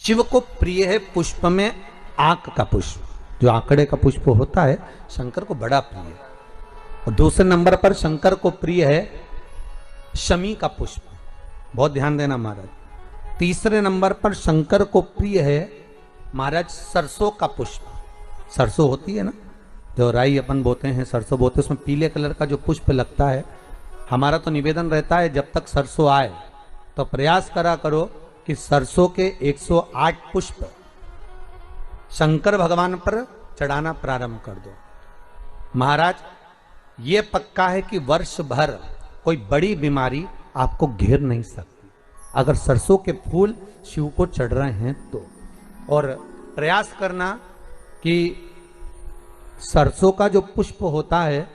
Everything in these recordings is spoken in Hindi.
शिव को प्रिय है पुष्प में आंक का पुष्प, जो आंकड़े का पुष्प होता है शंकर को बड़ा प्रिय है। और दूसरे नंबर पर शंकर को प्रिय है शमी का पुष्प, बहुत ध्यान देना महाराज। तीसरे नंबर पर शंकर को प्रिय है महाराज सरसों का पुष्प। सरसों होती है ना, जो राई अपन बोते हैं, सरसों बोते हैं, उसमें पीले कलर का जो पुष्प लगता है। हमारा तो निवेदन रहता है जब तक सरसों आए तो प्रयास करा करो कि सरसों के 108 पुष्प शंकर भगवान पर चढ़ाना प्रारंभ कर दो। महाराज ये पक्का है कि वर्ष भर कोई बड़ी बीमारी आपको घेर नहीं सकती अगर सरसों के फूल शिव को चढ़ रहे हैं तो। और प्रयास करना कि सरसों का जो पुष्प होता है,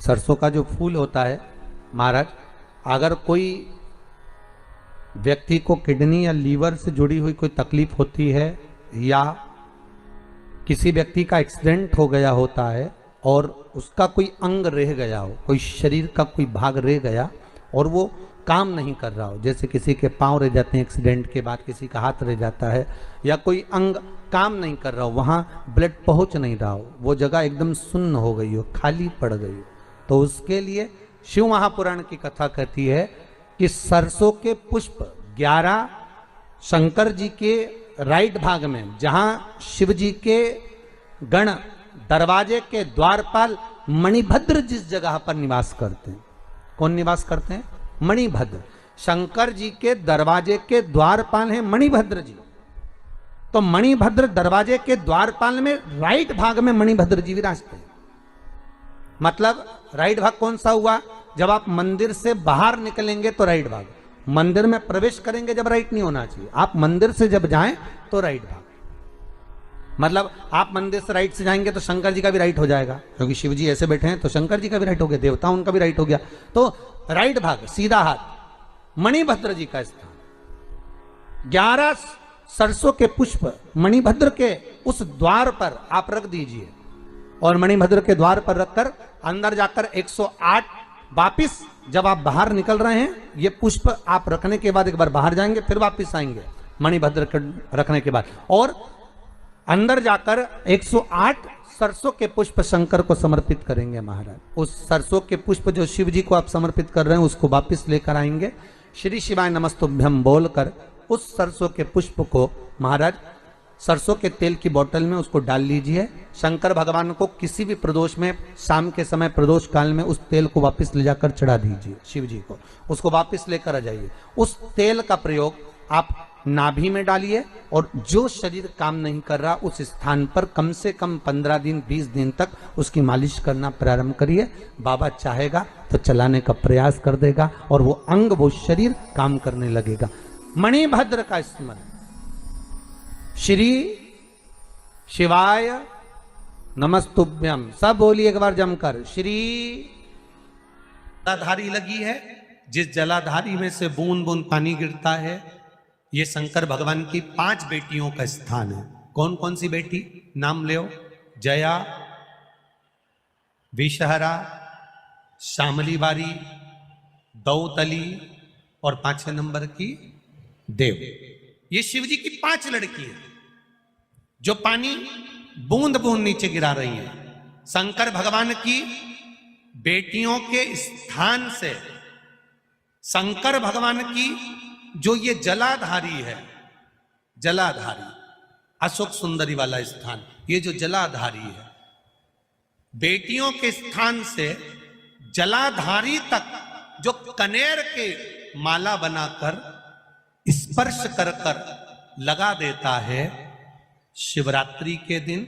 सरसों का जो फूल होता है महाराज, अगर कोई व्यक्ति को किडनी या लीवर से जुड़ी हुई कोई तकलीफ होती है या किसी व्यक्ति का एक्सीडेंट हो गया होता है और उसका कोई अंग रह गया हो, कोई शरीर का कोई भाग रह गया और वो काम नहीं कर रहा हो, जैसे किसी के पांव रह जाते हैं एक्सीडेंट के बाद, किसी का हाथ रह जाता है, या कोई अंग काम नहीं कर रहा हो, वहाँ ब्लड पहुँच नहीं रहा हो, वो जगह एकदम सुन्न हो गई हो, खाली पड़ गई हो, तो उसके लिए शिव महापुराण की कथा कहती है कि सरसों के पुष्प 11 शंकर जी के राइट भाग में, जहाँ शिव जी के गण दरवाजे के द्वारपाल मणिभद्र जिस जगह पर निवास करते हैं, कौन निवास करते हैं? मणिभद्र। शंकर जी के दरवाजे के द्वारपाल हैं मणिभद्र जी। तो मणिभद्र दरवाजे के द्वारपाल में राइट भाग में मणिभद्र जी विराजते हैं। मतलब राइट भाग कौन सा हुआ? जब आप मंदिर से बाहर निकलेंगे तो राइट भाग, मंदिर में प्रवेश करेंगे जब राइट नहीं होना चाहिए, आप मंदिर से जब जाएं तो राइट भाग। मतलब आप मंदिर से राइट से जाएंगे तो शंकर जी का भी राइट हो जाएगा, क्योंकि शिव जी ऐसे बैठे हैं तो शंकर जी का भी राइट हो गया, देवता उनका भी राइट हो गया, तो राइट भाग सीधा हाथ मणिभद्र जी का स्थान। 11 सरसों के पुष्प मणिभद्र के उस द्वार पर आप रख दीजिए और मणिभद्र के द्वार पर रखकर अंदर जाकर 108 वापिस जब आप बाहर निकल रहे हैं, ये पुष्प आप रखने के बाद एक बार बाहर जाएंगे फिर वापिस आएंगे मणिभद्र के रखने के बाद, और अंदर जाकर 108 सरसों के पुष्प शंकर को समर्पित करेंगे महाराज। उस सरसों के पुष्प जो शिव जी को आप समर्पित कर रहे हैं उसको वापिस लेकर आएंगे, श्री शिवाय नमस्तुभ्यम बोलकर उस सरसों के पुष्प को महाराज सरसों के तेल की बोतल में उसको डाल लीजिए। शंकर भगवान को किसी भी प्रदोष में, शाम के समय प्रदोष काल में उस तेल को वापस ले जाकर चढ़ा दीजिए शिव जी को, उसको वापस लेकर आ जाइए। उस तेल का प्रयोग आप नाभि में डालिए और जो शरीर काम नहीं कर रहा उस स्थान पर कम से कम 15 दिन 20 दिन तक उसकी मालिश करना प्रारंभ करिए। बाबा चाहेगा तो चलाने का प्रयास कर देगा और वो अंग, वो शरीर काम करने लगेगा। मणिभद्र का स्मरण, श्री शिवाय नमस्तुभ्यम, सब बोलिए एक बार जमकर। श्री जलाधारी लगी है, जिस जलाधारी में से बूंद बूंद पानी गिरता है, ये शंकर भगवान की 5 बेटियों का स्थान है। कौन कौन सी बेटी? नाम ले, जया, विषहरा, श्यामली बारी, दौतली और 5वें नंबर की देव। ये शिव जी की 5 लड़की है जो पानी बूंद बूंद नीचे गिरा रही है। शंकर भगवान की बेटियों के स्थान से शंकर भगवान की जो ये जलाधारी है, जलाधारी अशोक सुंदरी वाला स्थान, ये जो जलाधारी है, बेटियों के स्थान से जलाधारी तक जो कनेर के माला बनाकर स्पर्श कर कर लगा देता है, शिवरात्रि के दिन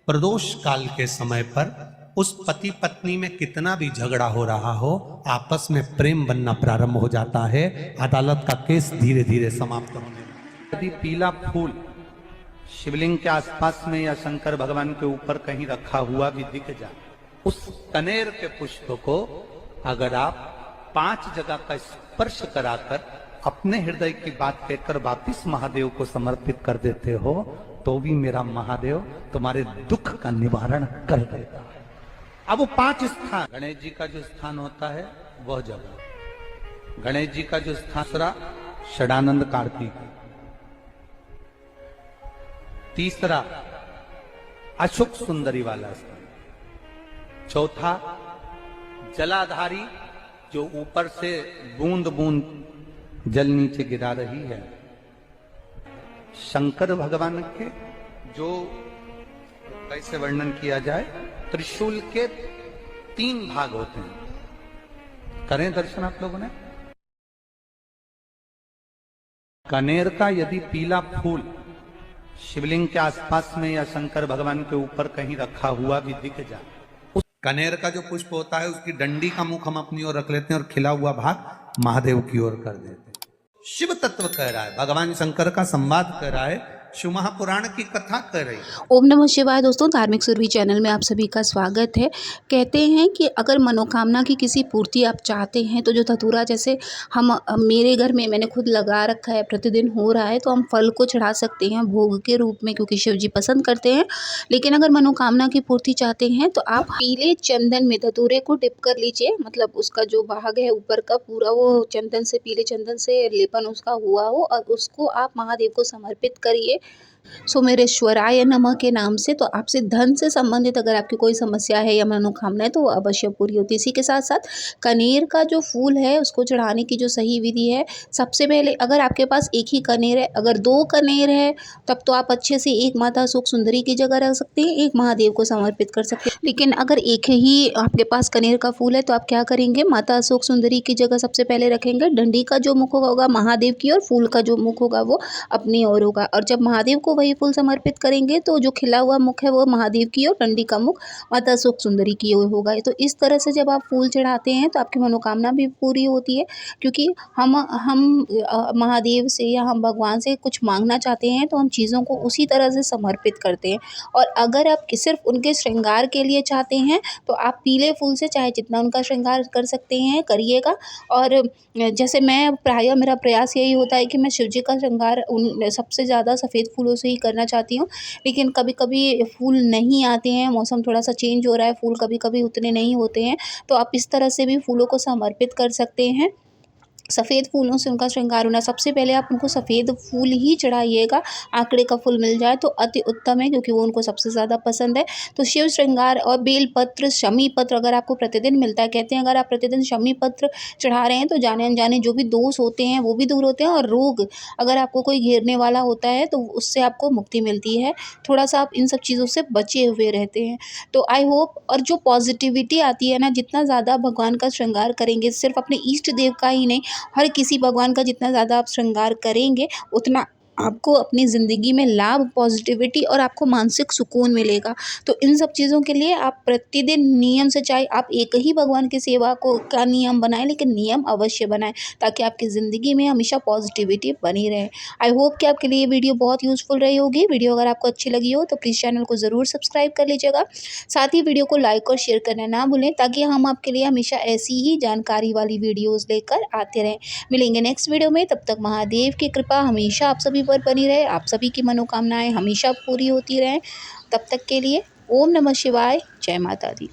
प्रदोष काल के समय पर उस पति पत्नी में कितना भी झगड़ा हो रहा हो, आपस में प्रेम बनना प्रारंभ हो जाता है। अदालत का केस धीरे धीरे समाप्त होने लगता है। यदि पीला फूल शिवलिंग के आसपास में या शंकर भगवान के ऊपर कहीं रखा हुआ भी दिख जाए, उस कनेर के पुष्प को अगर आप 5 जगह का स्पर्श कराकर अपने हृदय की बात कहकर वापिस महादेव को समर्पित कर देते हो, तो भी मेरा महादेव तुम्हारे दुख का निवारण कर देता है। अब वो 5 स्थान, गणेश जी का जो स्थान होता है वह जगह, गणेश जी का जो स्थान, षडानंद कार्तिक, तीसरा अशुक सुंदरी वाला स्थान। चौथा जलाधारी, जो ऊपर से बूंद बूंद जल नीचे गिरा रही है। शंकर भगवान के जो कैसे वर्णन किया जाए, त्रिशूल के 3 भाग होते हैं। करें दर्शन आप लोगों ने। कनेर का यदि पीला फूल शिवलिंग के आसपास में या शंकर भगवान के ऊपर कहीं रखा हुआ भी दिख जाए, उस कनेर का जो पुष्प होता है उसकी डंडी का मुख हम अपनी ओर रख लेते हैं और खिला हुआ भाग महादेव की ओर कर देते हैं। शिव तत्व कह रहा है, भगवान शंकर का संवाद कर रहा है, शिव महापुराण की कथा कर रही है। ओम नमः शिवाय। दोस्तों, धार्मिक सुरभि चैनल में आप सभी का स्वागत है। कहते हैं कि अगर मनोकामना की किसी पूर्ति आप चाहते हैं तो जो धतूरा, जैसे हम मेरे घर में मैंने खुद लगा रखा है, प्रतिदिन हो रहा है, तो हम फल को चढ़ा सकते हैं भोग के रूप में, क्योंकि शिव जी पसंद करते हैं। लेकिन अगर मनोकामना की पूर्ति चाहते हैं तो आप पीले चंदन में धतूरे को डिप कर लीजिए, मतलब उसका जो भाग है ऊपर का पूरा वो चंदन से, पीले चंदन से लेपन उसका हुआ हो, और उसको आप महादेव को समर्पित करिए सोमेश्वराय नमः के नाम से। तो आपसे धन से संबंधित अगर आपकी कोई समस्या है या मनोकामना है तो वो अवश्य पूरी होती है। इसी के साथ साथ कनेर का जो फूल है उसको चढ़ाने की जो सही विधि है, सबसे पहले अगर आपके पास एक ही कनेर है, अगर 2 कनेर है तब तो आप अच्छे से एक माता सुख सुंदरी की जगह रख सकते हैं, एक महादेव को समर्पित कर सकते हैं। लेकिन अगर एक ही आपके पास कनेर का फूल है तो आप क्या करेंगे, माता सुख सुंदरी की जगह सबसे पहले रखेंगे, डंडी का जो मुख होगा महादेव की और फूल का जो मुख होगा वो अपनी ओर होगा। और जब महादेव को वही फूल समर्पित करेंगे तो जो खिला हुआ मुख है वो महादेव की और डंडी का मुख माता सुख सुंदरी की ओर होगा। तो इस तरह से जब आप फूल चढ़ाते हैं तो आपकी मनोकामना भी पूरी होती है, क्योंकि हम महादेव से या हम भगवान से कुछ मांगना चाहते हैं तो हम चीज़ों को उसी तरह से समर्पित करते हैं। और अगर आप सिर्फ उनके श्रृंगार के लिए चाहते हैं तो आप पीले फूल से चाहे जितना उनका श्रृंगार कर सकते हैं करिएगा। और जैसे मैं प्रायः मेरा प्रयास यही होता है कि मैं शिव जी का श्रृंगार उन सबसे ज़्यादा सफ़ेद फूलों से ही करना चाहती हूँ। लेकिन कभी कभी फूल नहीं आते हैं, मौसम थोड़ा सा चेंज हो रहा है, फूल कभी कभी उतने नहीं होते हैं, तो आप इस तरह से भी फूलों को समर्पित कर सकते हैं। सफ़ेद फूलों से उनका श्रृंगार होना, सबसे पहले आप उनको सफ़ेद फूल ही चढ़ाइएगा। आंकड़े का फूल मिल जाए तो अति उत्तम है, क्योंकि वो उनको सबसे ज़्यादा पसंद है। तो शिव श्रृंगार और बेलपत्र, शमी पत्र अगर आपको प्रतिदिन मिलता है, कहते हैं अगर आप प्रतिदिन शमी पत्र चढ़ा रहे हैं तो जाने अनजाने जो भी दोष होते हैं वो भी दूर होते हैं, और रोग अगर आपको कोई घेरने वाला होता है तो उससे आपको मुक्ति मिलती है। थोड़ा सा आप इन सब चीज़ों से बचे हुए रहते हैं। तो आई होप, और जो पॉजिटिविटी आती है ना, जितना ज़्यादा भगवान का श्रृंगार करेंगे, सिर्फ अपने इष्ट देव का ही नहीं, हर किसी भगवान का जितना ज़्यादा आप श्रृंगार करेंगे उतना आपको अपनी ज़िंदगी में लाभ, पॉजिटिविटी और आपको मानसिक सुकून मिलेगा। तो इन सब चीज़ों के लिए आप प्रतिदिन नियम से, चाहे आप एक ही भगवान की सेवा को का नियम बनाएं, लेकिन नियम अवश्य बनाएं, ताकि आपकी ज़िंदगी में हमेशा पॉजिटिविटी बनी रहे। आई होप कि आपके लिए ये वीडियो बहुत यूज़फुल रही होगी। वीडियो अगर आपको अच्छी लगी हो तो प्लीज़ चैनल को ज़रूर सब्सक्राइब कर लीजिएगा। साथ ही वीडियो को लाइक और शेयर करना ना भूलें, ताकि हम आपके लिए हमेशा ऐसी ही जानकारी वाली वीडियोज़ लेकर आते रहें। मिलेंगे नेक्स्ट वीडियो में, तब तक महादेव की कृपा हमेशा आप सभी पर बनी रहे, आप सभी की मनोकामनाएं हमेशा पूरी होती रहें। तब तक के लिए ओम नमः शिवाय, जय माता दी।